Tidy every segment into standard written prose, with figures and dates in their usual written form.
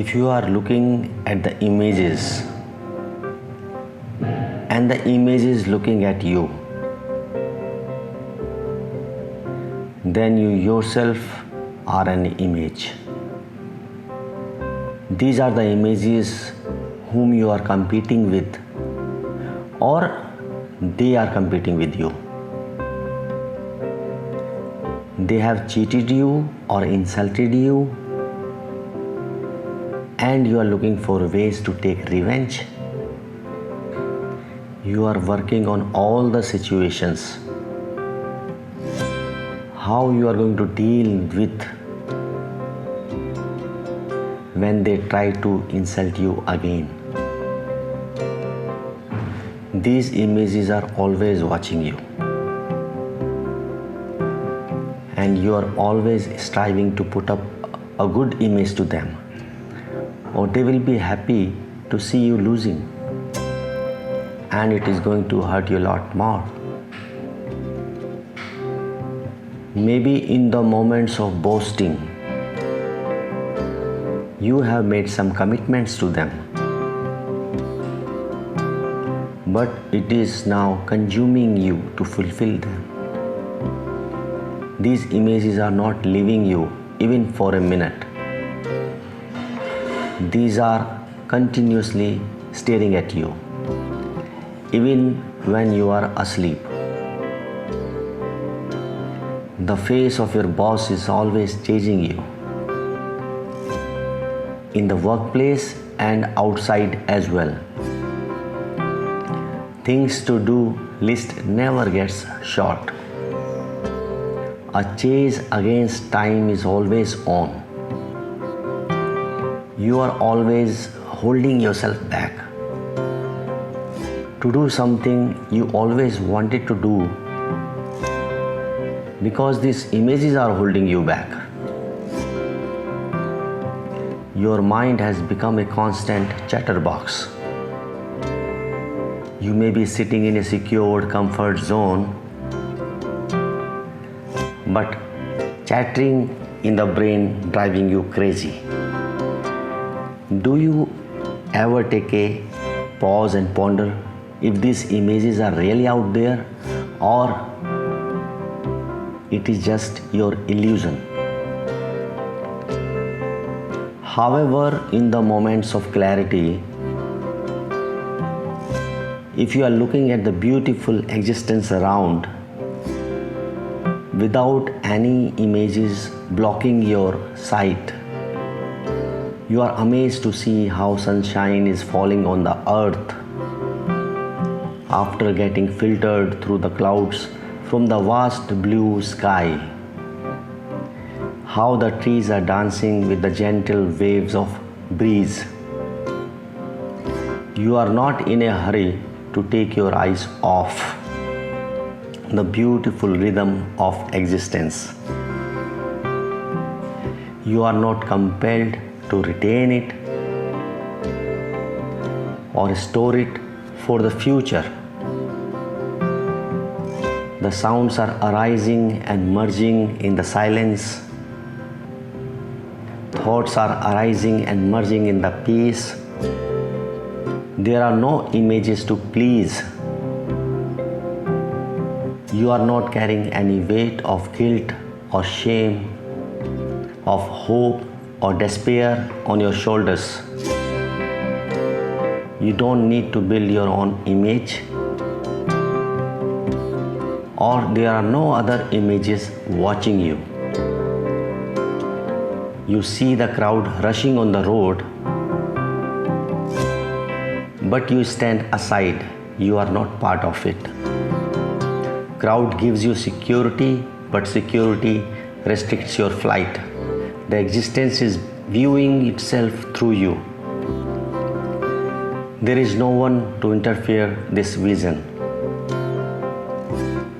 If you are looking at the images and the image is looking at you, then you yourself are an image. These are the images whom you are competing with, or they are competing with you. They have cheated you or insulted you, and you are looking for ways to take revenge. You are working on all the situations, how you are going to deal with when they try to insult you again. These images are always watching you, and you are always striving to put up a good image to them, or they will be happy to see you losing, and it is going to hurt you a lot more. Maybe in the moments of boasting, you have made some commitments to them, but it is now consuming you to fulfill them. These images are not leaving you even for a minute. These are continuously staring at you, even when you are asleep. The face of your boss is always chasing you, in the workplace and outside as well. Things to do list never gets short. A chase against time is always on. You are always holding yourself back to do something you always wanted to do, because these images are holding you back. Your mind has become a constant chatterbox. You may be sitting in a secured comfort zone, but chattering in the brain driving you crazy. Do you ever take a pause and ponder if these images are really out there, or it is just your illusion? However, in the moments of clarity, if you are looking at the beautiful existence around without any images blocking your sight, you are amazed to see how sunshine is falling on the earth after getting filtered through the clouds from the vast blue sky. How the trees are dancing with the gentle waves of breeze. You are not in a hurry to take your eyes off the beautiful rhythm of existence. You are not compelled to retain it or store it for the future. The sounds are arising and merging in the silence. Thoughts are arising and merging in the peace. There are no images to please. You are not carrying any weight of guilt or shame, of hope or despair on your shoulders. You don't need to build your own image, or there are no other images watching you. You see the crowd rushing on the road, but you stand aside. You are not part of it. Crowd gives you security, but security restricts your flight. The existence is viewing itself through you. There is no one to interfere this vision.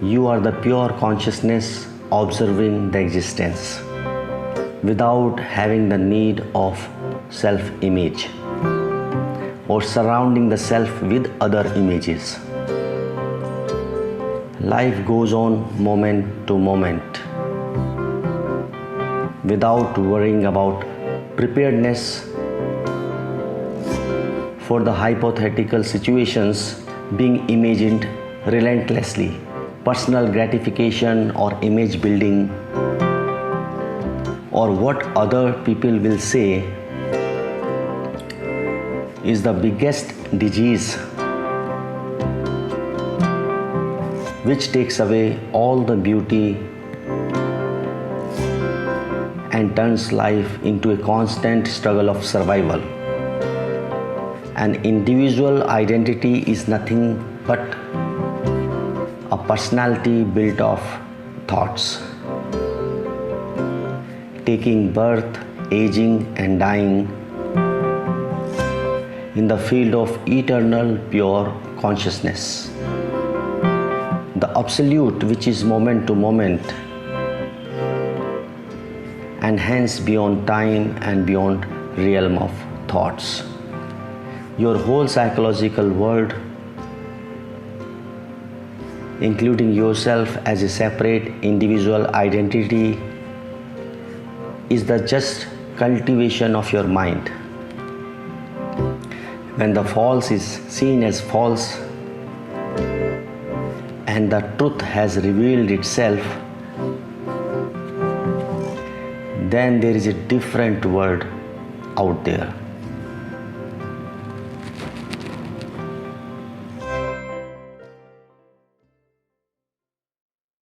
You are the pure consciousness observing the existence without having the need of self-image or surrounding the self with other images. Life goes on moment to moment without worrying about preparedness for the hypothetical situations being imagined relentlessly, personal gratification or image building, or what other people will say is the biggest disease which takes away all the beauty and turns life into a constant struggle of survival. An individual identity is nothing but a personality built of thoughts. Taking birth, aging, and dying in the field of eternal pure consciousness. The absolute, which is moment to moment, and hence beyond time and beyond realm of thoughts. Your whole psychological world, including yourself as a separate individual identity, is the just cultivation of your mind. When the false is seen as false and the truth has revealed itself, then there is a different world out there.